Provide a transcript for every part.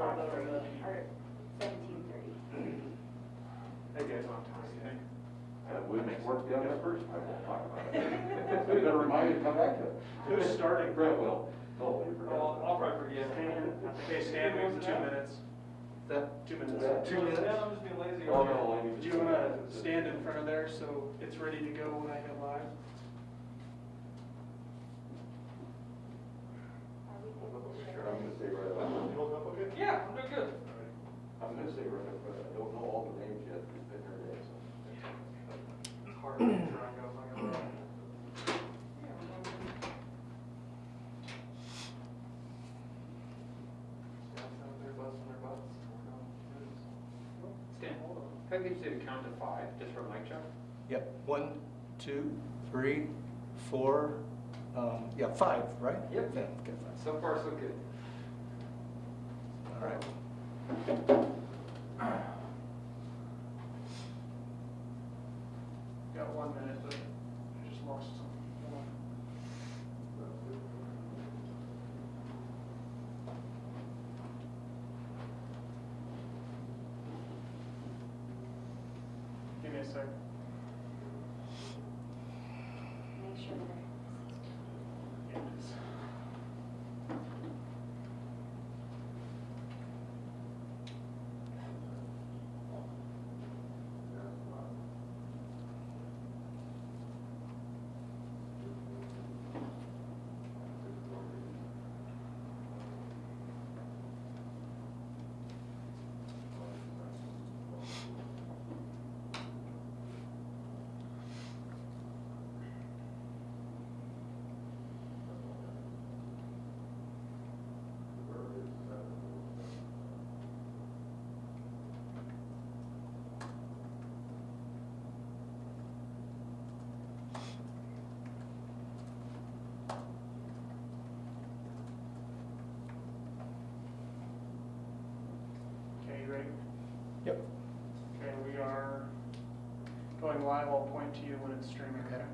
5:30 or 17:30. Hey guys, on time. We make work down there first, I won't talk about it. So you gotta remind me to come back to it. Who's starting? Brett will. Oh, you forgot. Well, I'll probably forget. Okay, Stan, we have 2 minutes. That 2 minutes. 2 minutes? Yeah, I'm just being lazy. Oh, no, I need Do you want to stand in front of there so it's ready to go when I hit live? Sure, I'm gonna say right up. You holding up okay? Yeah, I'm doing good. I'm gonna say right up, but I don't know all the names yet, it's been her day, so. It's hard to try and go. If I go Stan, if I get you to count to 5, just for mic check. Yep. 1, 2, 3, 4. Yeah, 5, right? Yep. Yeah, okay, 5. So far, so good. All right. Got 1 minute, but I just lost some. Give me a sec. Make sure that Yeah, it is. Okay, you ready? Yep. Okay, we are going live. I'll point to you when it's streaming. Okay.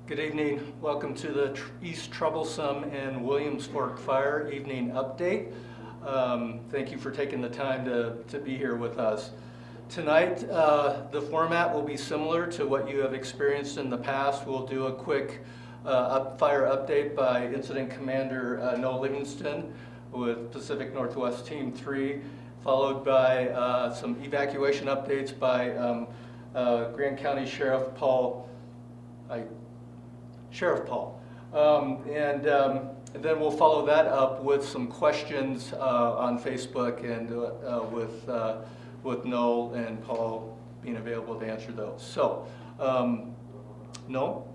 Good evening. Welcome to the East Troublesome and Williams Fork Fire Evening Update. Thank you for taking the time to be here with us. Tonight, the format will be similar to what you have experienced in the past. We'll do a quick fire update by Incident Commander Noah Livingston with Pacific Northwest Team 3, followed by some evacuation updates by Grant County Sheriff Paul. And then we'll follow that up with some questions on Facebook and with Noel and Paul being available to answer those. So, Noel?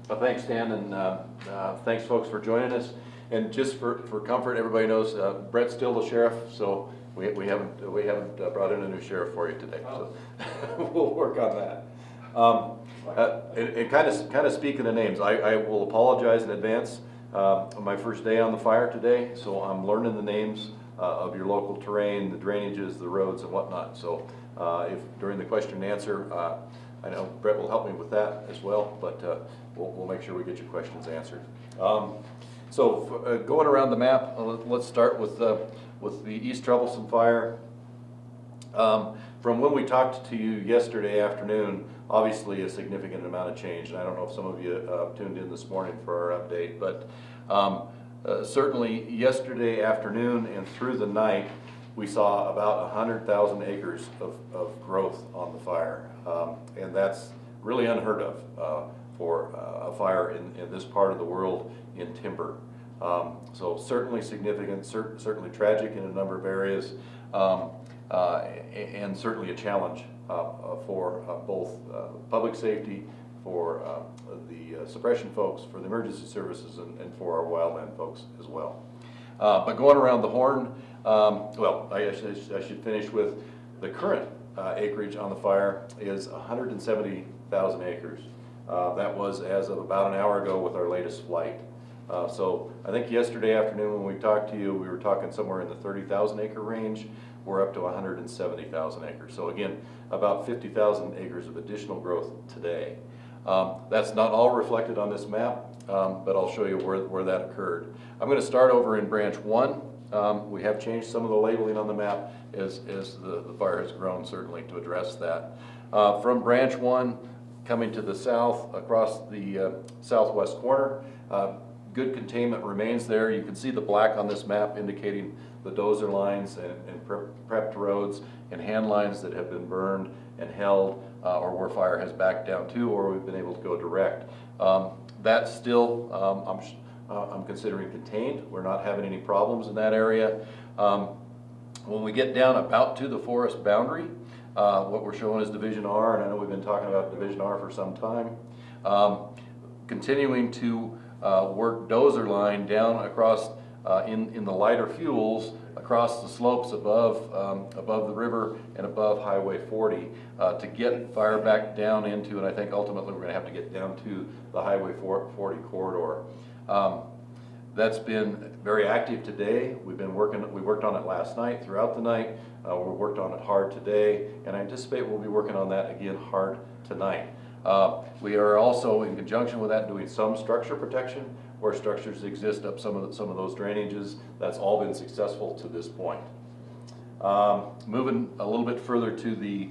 Well, thanks, Dan, and thanks, folks, for joining us. And just for comfort, everybody knows Brett's still the sheriff, so we haven't brought in a new sheriff for you today. So we'll work on that. And kind of speaking of names, I will apologize in advance. My first day on the fire today, so I'm learning the names of your local terrain, the drainages, the roads, and whatnot. So if during the question and answer, I know Brett will help me with that as well, but we'll make sure we get your questions answered. So going around the map, let's start with the East Troublesome Fire. From when we talked to you yesterday afternoon, obviously a significant amount of change, and I don't know if some of you tuned in this morning for our update, but certainly yesterday afternoon and through the night, we saw about 100,000 acres of growth on the fire, and that's really unheard of for a fire in this part of the world in timber. So certainly significant, certainly tragic in a number of areas, and certainly a challenge for both public safety, for the suppression folks, for the emergency services, and for our wildland folks as well. But going around the horn, well, I should finish with the current acreage on the fire is 170,000 acres. That was as of about an hour ago with our latest flight. So I think yesterday afternoon when we talked to you, we were talking somewhere in the 30,000 acre range. We're up to 170,000 acres. So again, about 50,000 acres of additional growth today. That's not all reflected on this map, but I'll show you where that occurred. I'm going to start over in branch 1. We have changed some of the labeling on the map as the fire has grown, certainly, to address that. From branch 1, coming to the south, across the southwest corner, good containment remains there. You can see the black on this map indicating the dozer lines and prepped roads and hand lines that have been burned and held, or where fire has backed down to, or we've been able to go direct. That's still, I'm considering contained. We're not having any problems in that area. When we get down about to the forest boundary, what we're showing is Division R, and I know we've been talking about Division R for some time. Continuing to work dozer line down across in the lighter fuels across the slopes above the river and above Highway 40 to get fire back down into, and I think ultimately we're going to have to get down to the Highway 40 corridor. That's been very active today. We worked on it last night, throughout the night. We worked on it hard today, and I anticipate we'll be working on that again hard tonight. We are also, in conjunction with that, doing some structure protection where structures exist up some of those drainages. That's all been successful to this point. Moving a little bit further to the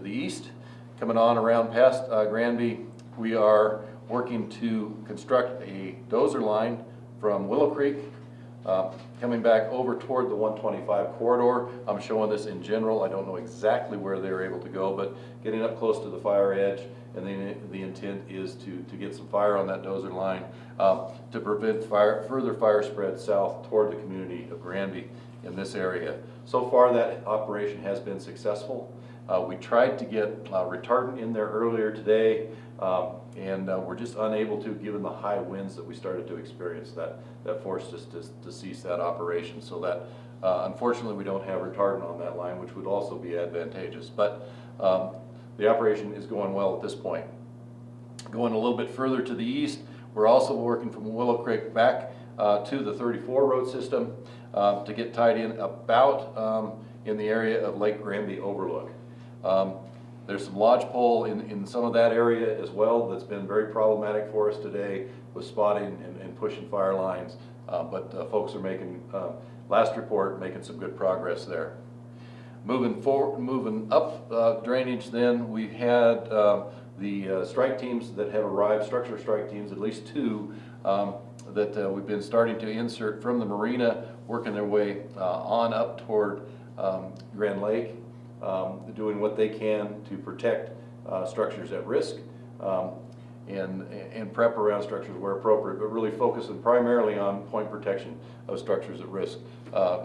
east, coming on around past Granby, we are working to construct a dozer line from Willow Creek, coming back over toward the 125 corridor. I'm showing this in general. I don't know exactly where they're able to go, but getting up close to the fire edge, and the intent is to get some fire on that dozer line to prevent further fire spread south toward the community of Granby in this area. So far that operation has been successful. We tried to get retardant in there earlier today, and we're just unable to, given the high winds that we started to experience. That forced us to cease that operation. So that unfortunately we don't have retardant on that line, which would also be advantageous. But the operation is going well at this point. Going a little bit further to the east, we're also working from Willow Creek back to the 34 road system to get tied in about in the area of Lake Granby Overlook. There's some lodgepole in some of that area as well that's been very problematic for us today with spotting and pushing fire lines, but folks are making, last report, making some good progress there. Moving up drainage then, we had the strike teams that have arrived, structure strike teams, at least 2, that we've been starting to insert from the marina, working their way on up toward Grand Lake, doing what they can to protect structures at risk and prep around structures where appropriate, but really focusing primarily on point protection of structures at risk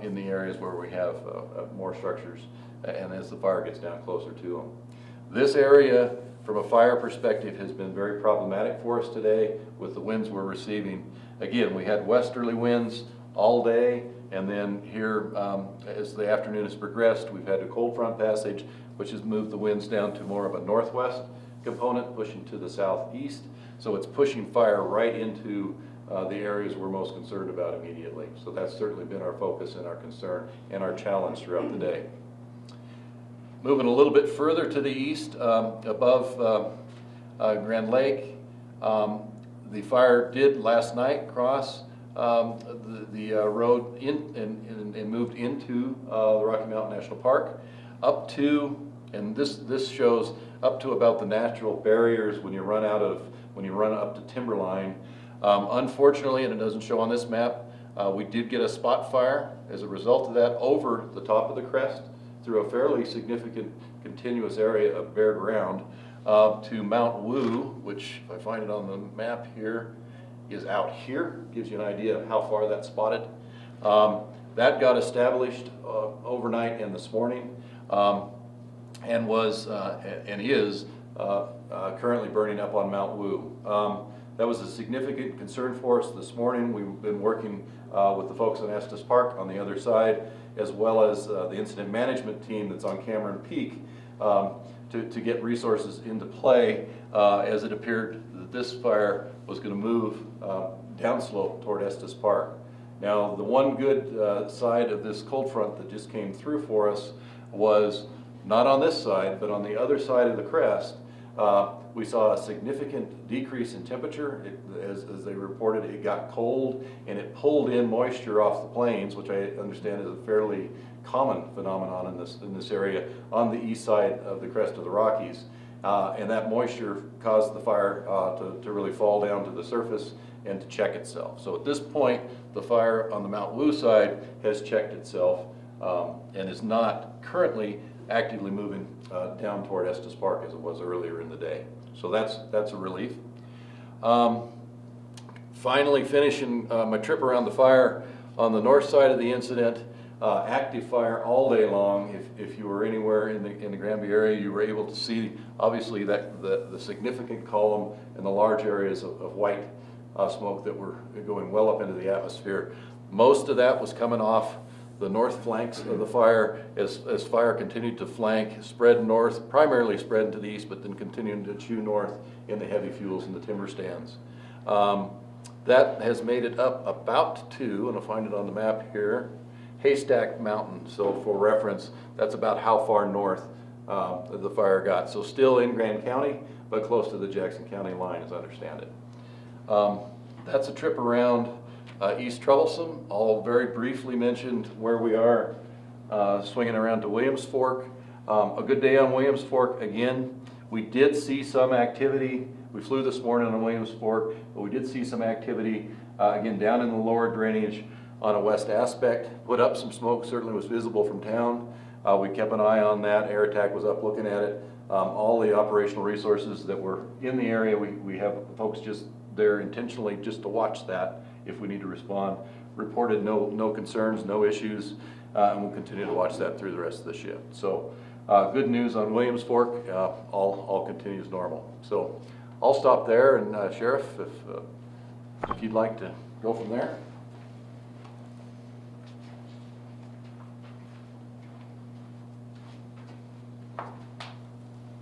in the areas where we have more structures and as the fire gets down closer to them. This area, from a fire perspective, has been very problematic for us today with the winds we're receiving. Again, we had westerly winds all day, and then here, as the afternoon has progressed, we've had a cold front passage, which has moved the winds down to more of a northwest component, pushing to the southeast. So it's pushing fire right into the areas we're most concerned about immediately. So that's certainly been our focus and our concern and our challenge throughout the day. Moving a little bit further to the east, above Grand Lake, the fire did last night cross the road in and moved into the Rocky Mountain National Park up to, and this shows up to about the natural barriers when you run up to timberline. Unfortunately, and it doesn't show on this map, we did get a spot fire as a result of that over the top of the crest through a fairly significant continuous area of bare ground to Mount Woo, which, if I find it on the map here, is out here. Gives you an idea of how far that's spotted. That got established overnight and this morning, and was and is currently burning up on Mount Woo. That was a significant concern for us this morning. We've been working with the folks in Estes Park on the other side, as well as the incident management team that's on Cameron Peak, to get resources into play as it appeared that this fire was going to move downslope toward Estes Park. Now, the one good side of this cold front that just came through for us was not on this side, but on the other side of the crest. We saw a significant decrease in temperature. As they reported, it got cold and it pulled in moisture off the plains, which I understand is a fairly common phenomenon in this area on the east side of the crest of the Rockies. And that moisture caused the fire to really fall down to the surface and to check itself. So at this point, the fire on the Mount Wu side has checked itself and is not currently actively moving down toward Estes Park as it was earlier in the day. So that's a relief. Finally finishing my trip around the fire on the north side of the incident, active fire all day long. If you were anywhere in the Granby area, you were able to see obviously that the significant column and the large areas of white smoke that were going well up into the atmosphere. Most of that was coming off the north flanks of the fire as fire continued to flank, spread north, primarily spread to the east, but then continuing to chew north in the heavy fuels and the timber stands. That has made it up about to, and I'll find it on the map here, Haystack Mountain. So for reference, that's about how far north the fire got. So still in Grand County, but close to the Jackson County line, as I understand it. That's a trip around East Troublesome. I'll very briefly mention where we are swinging around to Williams Fork. A good day on Williams Fork again. We did see some activity. We flew this morning on Williams Fork, but we did see some activity again down in the lower drainage on a west aspect. Put up some smoke, certainly was visible from town. We kept an eye on that. Air Attack was up looking at it. All the operational resources that were in the area, we have folks just there intentionally just to watch that if we need to respond. Reported no concerns, no issues, and we'll continue to watch that through the rest of the shift. So good news on Williams Fork, all continues normal. So I'll stop there, and Sheriff, if you'd like to go from there.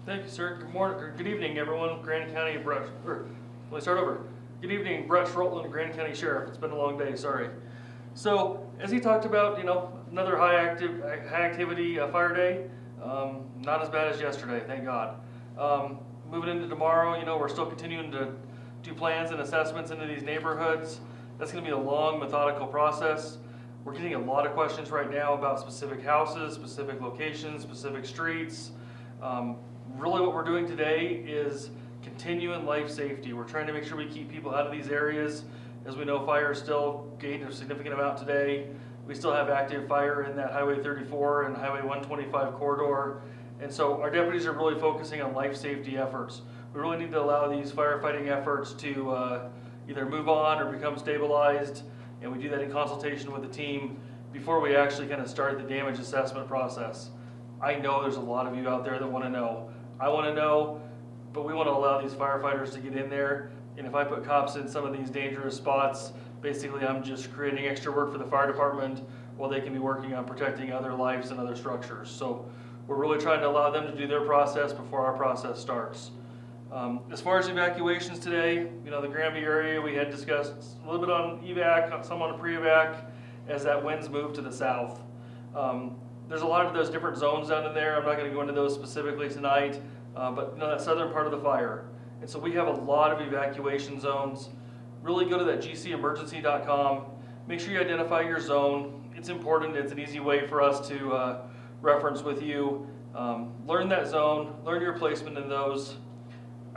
Thank you, sir. Good morning, or good evening, everyone. Grand County Brush, or let me start over. Good evening, Brett Rutland, Grand County Sheriff. It's been a long day, sorry. So, as he talked about, another high activity fire day. Not as bad as yesterday, thank God. Moving into tomorrow, we're still continuing to do plans and assessments into these neighborhoods. That's going to be a long, methodical process. We're getting a lot of questions right now about specific houses, specific locations, specific streets. Really what we're doing today is continuing life safety. We're trying to make sure we keep people out of these areas. As we know, fire is still gained a significant amount today. We still have active fire in that Highway 34 and Highway 125 corridor. And so our deputies are really focusing on life safety efforts. We really need to allow these firefighting efforts to either move on or become stabilized. And we do that in consultation with the team before we actually kind of start the damage assessment process. I know there's a lot of you out there that want to know. I want to know, but we want to allow these firefighters to get in there. And if I put cops in some of these dangerous spots, basically I'm just creating extra work for the fire department while they can be working on protecting other lives and other structures. So we're really trying to allow them to do their process before our process starts. As far as evacuations today, the Granby area, we had discussed a little bit on evac, some on pre-evac, as that winds move to the south. There's a lot of those different zones down in there. I'm not going to go into those specifically tonight, but that southern part of the fire. And so we have a lot of evacuation zones. Really go to that gcemergency.com. Make sure you identify your zone. It's important. It's an easy way for us to reference with you. Learn that zone. Learn your placement in those.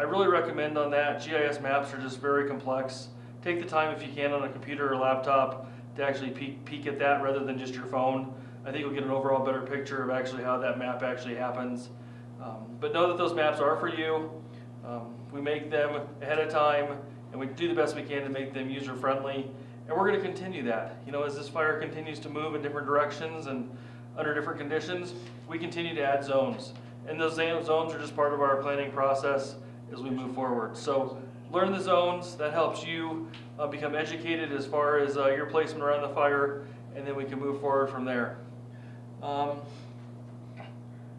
I really recommend on that. GIS maps are just very complex. Take the time if you can on a computer or laptop to actually peek at that rather than just your phone. I think you'll get an overall better picture of actually how that map actually happens. But know that those maps are for you. We make them ahead of time, and we do the best we can to make them user-friendly. And we're going to continue that. As this fire continues to move in different directions and under different conditions, we continue to add zones. And those zones are just part of our planning process as we move forward. So learn the zones. That helps you become educated as far as your placement around the fire, and then we can move forward from there.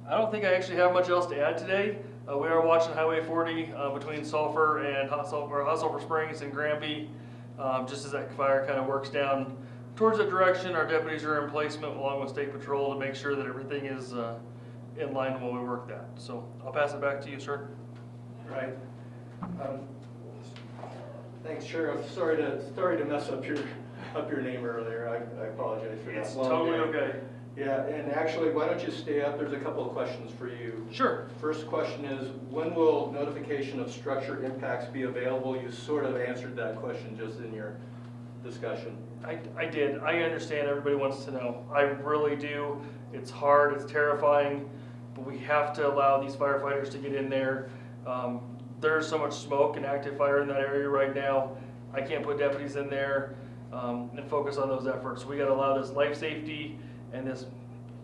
I don't think I actually have much else to add today. We are watching Highway 40 between Sulphur and Hot Sulphur Springs and Granby. Just as that fire kind of works down towards that direction, our deputies are in placement along with State Patrol to make sure that everything is in line while we work that. So I'll pass it back to you, sir. Right. Thanks, Sheriff. Sorry to mess up your name earlier. I apologize for that. It's long totally name. okay. Yeah, and actually, why don't you stay up? There's a couple of questions for you. Sure. First question is, when will notification of structure impacts be available? You sort of answered that question just in your discussion. I did. I understand everybody wants to know. I really do. It's hard, it's terrifying, but we have to allow these firefighters to get in there. There's so much smoke and active fire in that area right now. I can't put deputies in there and focus on those efforts. We got to allow this life safety and this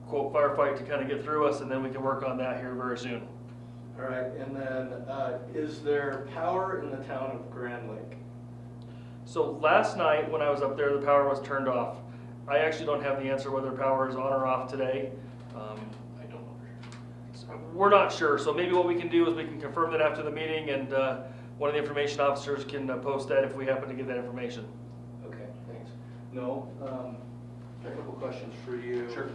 quote firefight to kind of get through us, and then we can work on that here very soon. All right, and then is there power in the town of Grand Lake? So last night when I was up there, the power was turned off. I actually don't have the answer whether power is on or off today. I don't know. So we're not sure, so maybe what we can do is we can confirm that after the meeting, and one of the information officers can post that if we happen to get that information. Okay, thanks. No, a couple questions for you. Sure.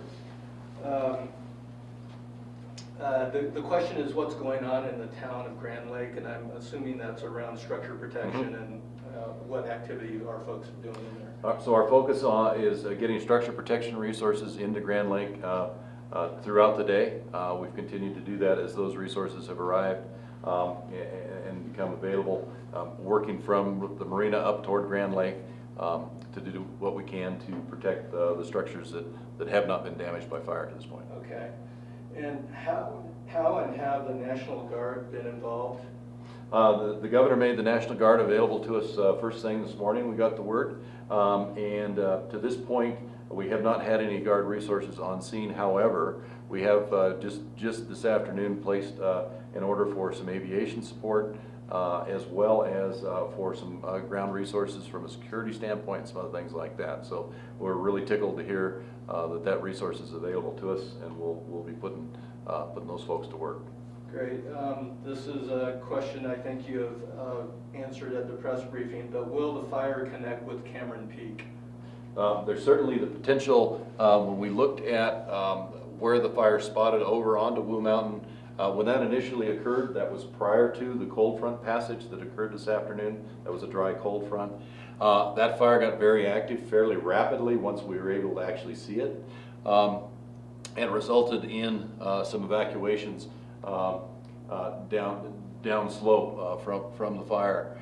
The question is what's going on in the town of Grand Lake, and I'm assuming that's around structure protection and what activity our folks are doing in there. So our focus is getting structure protection resources into Grand Lake throughout the day. We've continued to do that as those resources have arrived and become available, working from the marina up toward Grand Lake to do what we can to protect the structures that have not been damaged by fire to this point. Okay. And how and have the National Guard been involved? The governor made the National Guard available to us first thing this morning. We got the word. And to this point, we have not had any Guard resources on scene. However, we have just this afternoon placed an order for some aviation support as well as for some ground resources from a security standpoint and some other things like that. So we're really tickled to hear that resource is available to us, and we'll be putting those folks to work. Great. This is a question I think you have answered at the press briefing, but will the fire connect with Cameron Peak? There's certainly the potential when we looked at where the fire spotted over onto Woo Mountain. When that initially occurred, that was prior to the cold front passage that occurred this afternoon. That was a dry cold front. That fire got very active fairly rapidly once we were able to actually see it, and resulted in some evacuations down slope from the fire.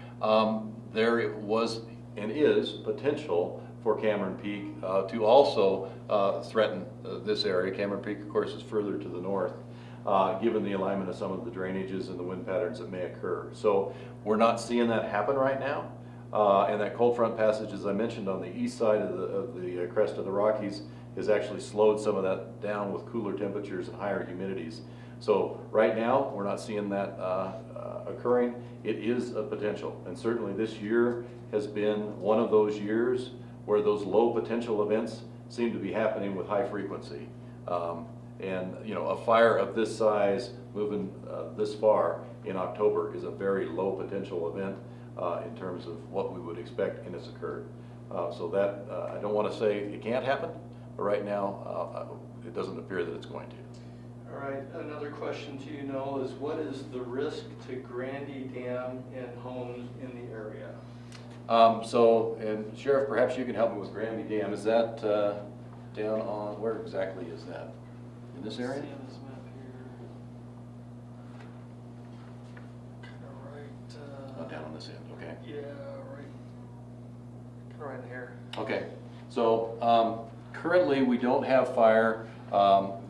There was and is potential for Cameron Peak to also threaten this area. Cameron Peak, of course, is further to the north, given the alignment of some of the drainages and the wind patterns that may occur. So we're not seeing that happen right now. And that cold front passage, as I mentioned, on the east side of the crest of the Rockies, has actually slowed some of that down with cooler temperatures and higher humidities. So right now, we're not seeing that occurring. It is a potential, and certainly this year has been one of those years where those low potential events seem to be happening with high frequency. And you know, a fire of this size moving this far in October is a very low potential event in terms of what we would expect, and it's occurred. So that I don't want to say it can't happen, but right now it doesn't appear that it's going to. All right, another question to you, Noel, is what is the risk to Grandy Dam and homes in the area? And Sheriff, perhaps you can help me with Granby Dam. Is that down on, where exactly is that? In this area? See on this map here. Kind of right. Down on this end, okay. Yeah, right. Kind of right in here. Okay, so currently we don't have fire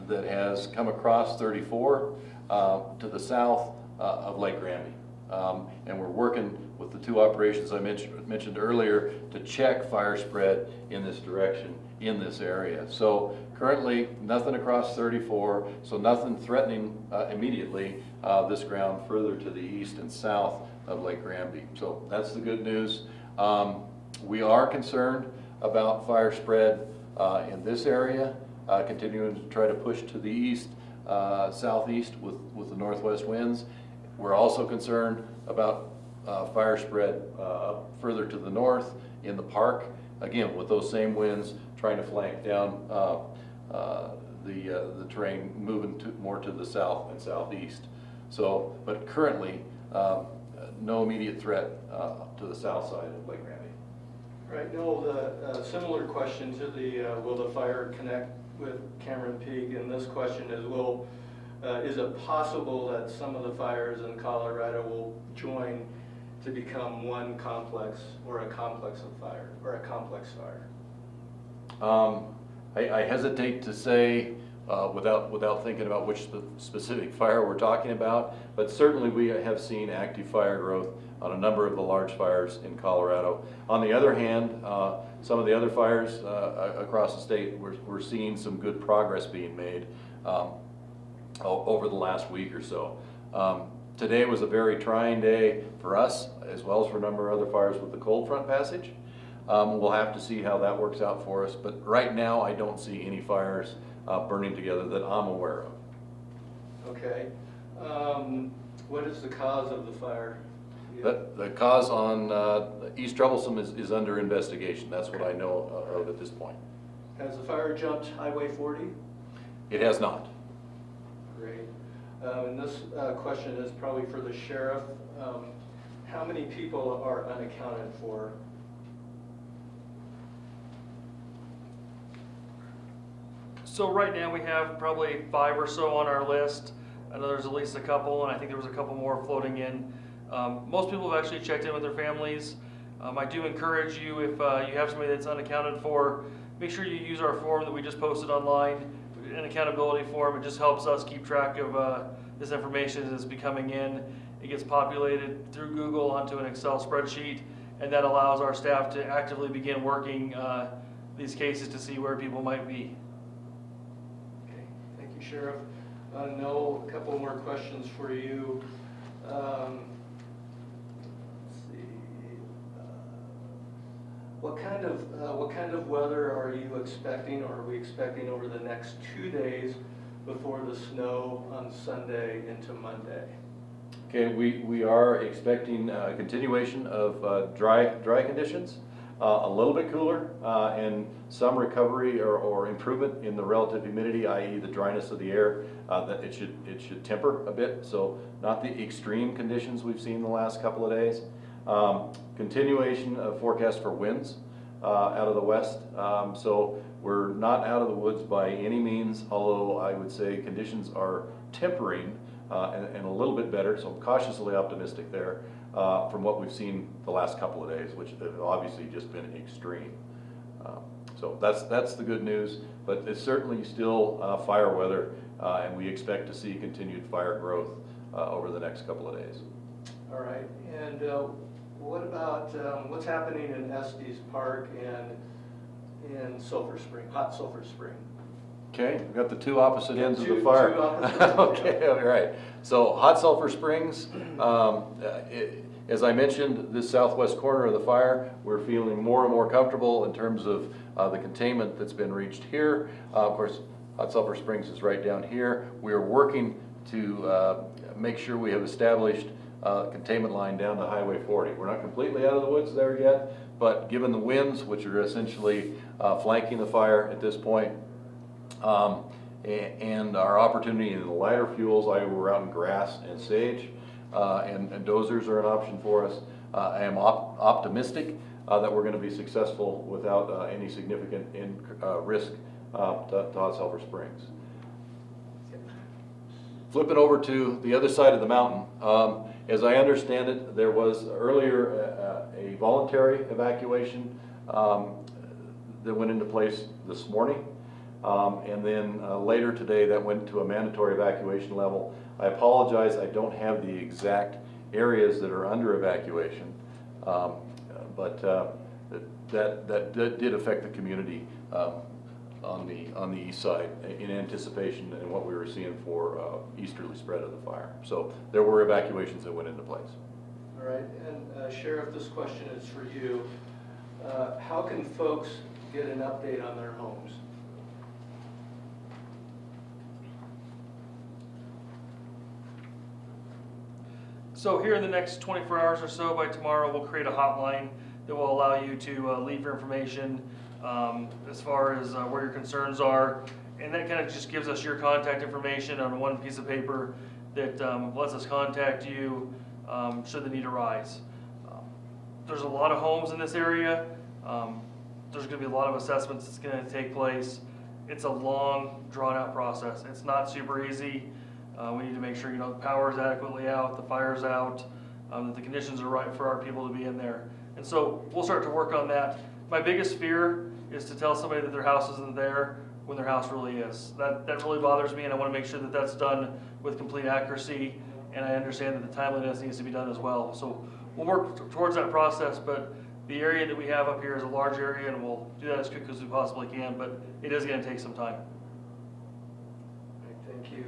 that has come across 34 to the south of Lake Granby. And we're working with the two operations I mentioned earlier to check fire spread in this direction in this area. So currently nothing across 34, so nothing threatening immediately this ground further to the east and south of Lake Granby. So that's the good news. We are concerned about fire spread in this area, continuing to try to push to the east southeast with the northwest winds. We're also concerned about fire spread up further to the north in the park, again with those same winds trying to flank down the terrain, moving more to the south and southeast. So, but currently, no immediate threat to the south side of Lake Granby. Right, Noel, the similar question to the will the fire connect with Cameron Peak, and this question is is it possible that some of the fires in Colorado will join to become one complex or a complex of fire or a complex fire? I hesitate to say without thinking about which specific fire we're talking about, but certainly we have seen active fire growth on a number of the large fires in Colorado. On the other hand, some of the other fires across the state, we're seeing some good progress being made over the last week or so. Today was a very trying day for us, as well as for a number of other fires with the cold front passage. We'll have to see how that works out for us, but right now I don't see any fires burning together that I'm aware of. Okay. What is the cause of the fire? The cause on East Troublesome is under investigation. That's what I know of at this point. Has the fire jumped Highway 40? It has not. Great. And this question is probably for the sheriff. How many people are unaccounted for? So right now we have probably 5 or so on our list. I know there's at least a couple, and I think there was a couple more floating in. Most people have actually checked in with their families. I do encourage you, if you have somebody that's unaccounted for, make sure you use our form that we just posted online, an accountability form. It just helps us keep track of this information as it's becoming in. It gets populated through Google onto an Excel spreadsheet, and that allows our staff to actively begin working these cases to see where people might be. Okay, thank you, Sheriff. Noel, a couple more questions for you. Let's see. What kind of weather are you expecting, or are we expecting over the next 2 days before the snow on Sunday into Monday? Okay, we are expecting a continuation of dry conditions, a little bit cooler, and some recovery or improvement in the relative humidity, i.e. the dryness of the air, that it should temper a bit. So not the extreme conditions we've seen the last couple of days. Continuation of forecast for winds out of the west. So we're not out of the woods by any means, although I would say conditions are tempering and a little bit better. So I'm cautiously optimistic there from what we've seen the last couple of days, which have obviously just been extreme. So that's the good news, but it's certainly still fire weather, and we expect to see continued fire growth over the next couple of days. All right, and what about what's happening in Estes Park and in Sulphur Spring, Hot Sulphur Spring? Okay, we've got the two opposite ends of the Two fire. opposite ends, Okay, all right. So Hot Sulphur Springs, as I mentioned, this southwest corner of the fire, we're feeling more and more comfortable in terms of the containment that's been reached here. Of course, Hot Sulphur Springs is right down here. We are working to make sure we have established containment line down to Highway 40. We're not completely out of the woods there yet, but given the winds, which are essentially flanking the fire at this point, and our opportunity in the lighter fuels, we're out in grass and sage, and dozers are an option for us. I am optimistic that we're going to be successful without any significant risk to Hot Sulphur Springs. Flipping over to the other side of the mountain, as I understand it, there was earlier a voluntary evacuation that went into place this morning. And then later today that went to a mandatory evacuation level. I apologize, I don't have the exact areas that are under evacuation, but that did affect the community on the east side in anticipation and what we were seeing for easterly spread of the fire. So there were evacuations that went into place. All right, and Sheriff, this question is for you. How can folks get an update on their homes? So here in the next 24 hours or so, by tomorrow, we'll create a hotline that will allow you to leave your information as far as where your concerns are. And that kind of just gives us your contact information on one piece of paper that lets us contact you should the need arise. There's a lot of homes in this area. There's going to be a lot of assessments that's going to take place. It's a long, drawn-out process. It's not super easy. We need to make sure the power is adequately out, the fire's out, that the conditions are right for our people to be in there. And so we'll start to work on that. My biggest fear is to tell somebody that their house isn't there when their house really is. That really bothers me, and I want to make sure that that's done with complete accuracy, and I understand that the timeliness needs to be done as well. So we'll work towards that process, but the area that we have up here is a large area, and we'll do that as quick as we possibly can, but it is going to take some time. Thank you.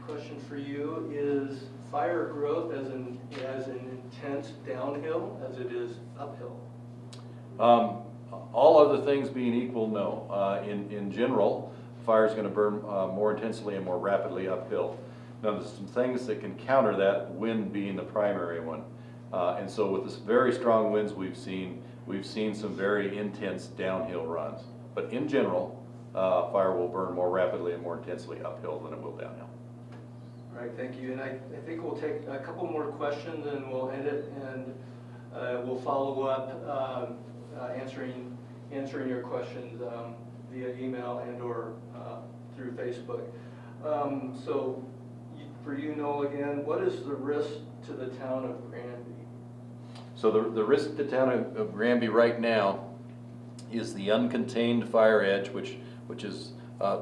Question for you is fire growth as an intense downhill as it is uphill? All other things being equal, no. In general, fire is going to burn more intensely and more rapidly uphill. Now, there's some things that can counter that, wind being the primary one. And so with this very strong winds we've seen some very intense downhill runs. But in general, fire will burn more rapidly and more intensely uphill than it will downhill. All right, thank you. And I think we'll take a couple more questions and we'll end it, and we'll follow up answering your questions via email and or through Facebook. So for you, Noel, again, what is the risk to the town of Granby? So the risk to the town of Granby right now is the uncontained fire edge, which is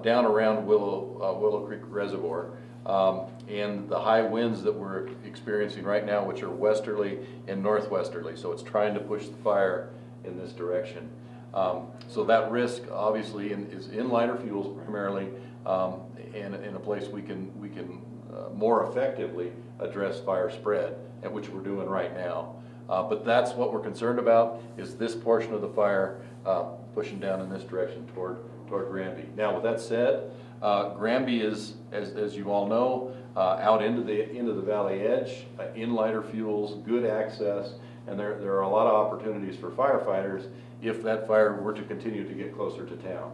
down around Willow Creek Reservoir, and the high winds that we're experiencing right now, which are westerly and northwesterly. So it's trying to push the fire in this direction. So that risk obviously is in lighter fuels primarily, and in a place we can more effectively address fire spread, and which we're doing right now. But that's what we're concerned about, is this portion of the fire pushing down in this direction toward Granby. Now, with that said, Granby is, as you all know, out into the valley edge, in lighter fuels, good access, and there are a lot of opportunities for firefighters if that fire were to continue to get closer to town.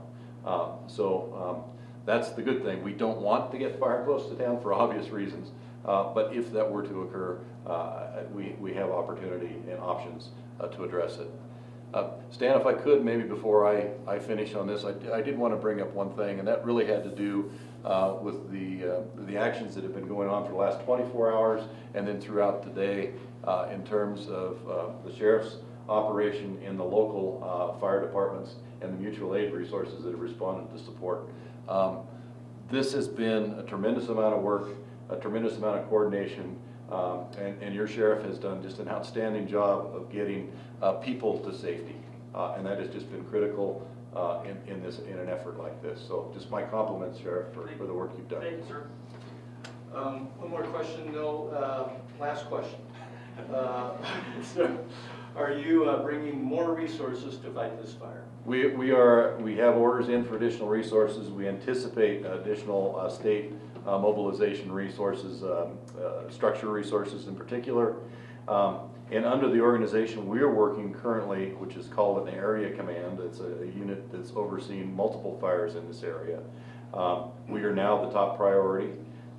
That's the good thing. We don't want to get fire close to town for obvious reasons, but if that were to occur, we have opportunity and options to address it. Stan, if I could, maybe before I finish on this, I did want to bring up one thing, and that really had to do with the actions that have been going on for the last 24 hours and then throughout the day in terms of the sheriff's operation in the local fire departments and the mutual aid resources that have responded to support. This has been a tremendous amount of work, a tremendous amount of coordination, and your sheriff has done just an outstanding job of getting people to safety, and that has just been critical in an effort like this. So just my compliments, Sheriff, for the work you've done. Thank you, sir. One more question, no, last question. So are you bringing more resources to fight this fire? We have orders in for additional resources. We anticipate additional state mobilization resources, structure resources in particular. And under the organization we are working currently, which is called an area command, it's a unit that's overseeing multiple fires in this area. We are now the top priority.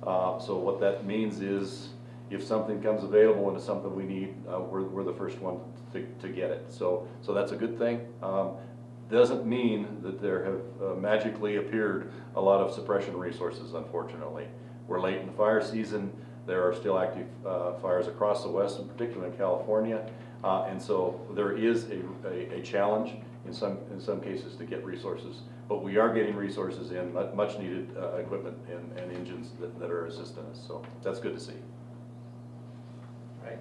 So what that means is if something comes available and it's something we need, we're the first one to get it. So that's a good thing. Doesn't mean that there have magically appeared a lot of suppression resources, unfortunately. We're late in the fire season. There are still active fires across the West, in particular in California. And so there is a challenge in some cases to get resources. But we are getting resources in, much needed equipment and engines that are assisting us. So that's good to see. Right,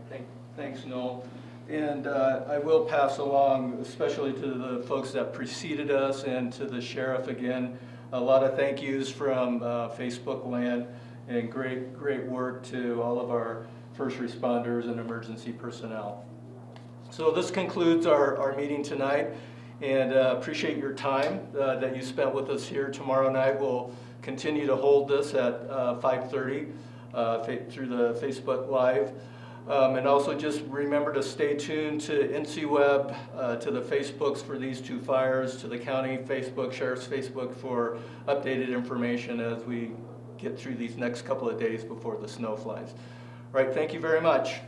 thanks, Noel. And I will pass along, especially to the folks that preceded us and to the sheriff again, a lot of thank yous from Facebook land, and great work to all of our first responders and emergency personnel. So this concludes our meeting tonight, and appreciate your time that you spent with us here. Tomorrow night we'll continue to hold this at 5:30 through the Facebook Live. And also just remember to stay tuned to NCWeb, to the Facebooks for these two fires, to the county Facebook, Sheriff's Facebook for updated information as we get through these next couple of days before the snow flies. All right, thank you very much.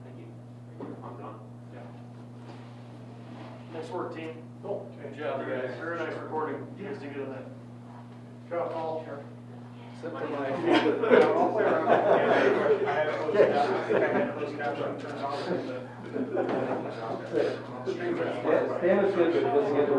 Thank you. I'm done. Nice work, team. Cool. Good job, you guys. Very nice recording. You guys did good on that. Job, Paul. Sure. Except for Yeah, my. I'll play around. I had it closed caption. I think I had closed caption turned on. Stan is good, but it doesn't get the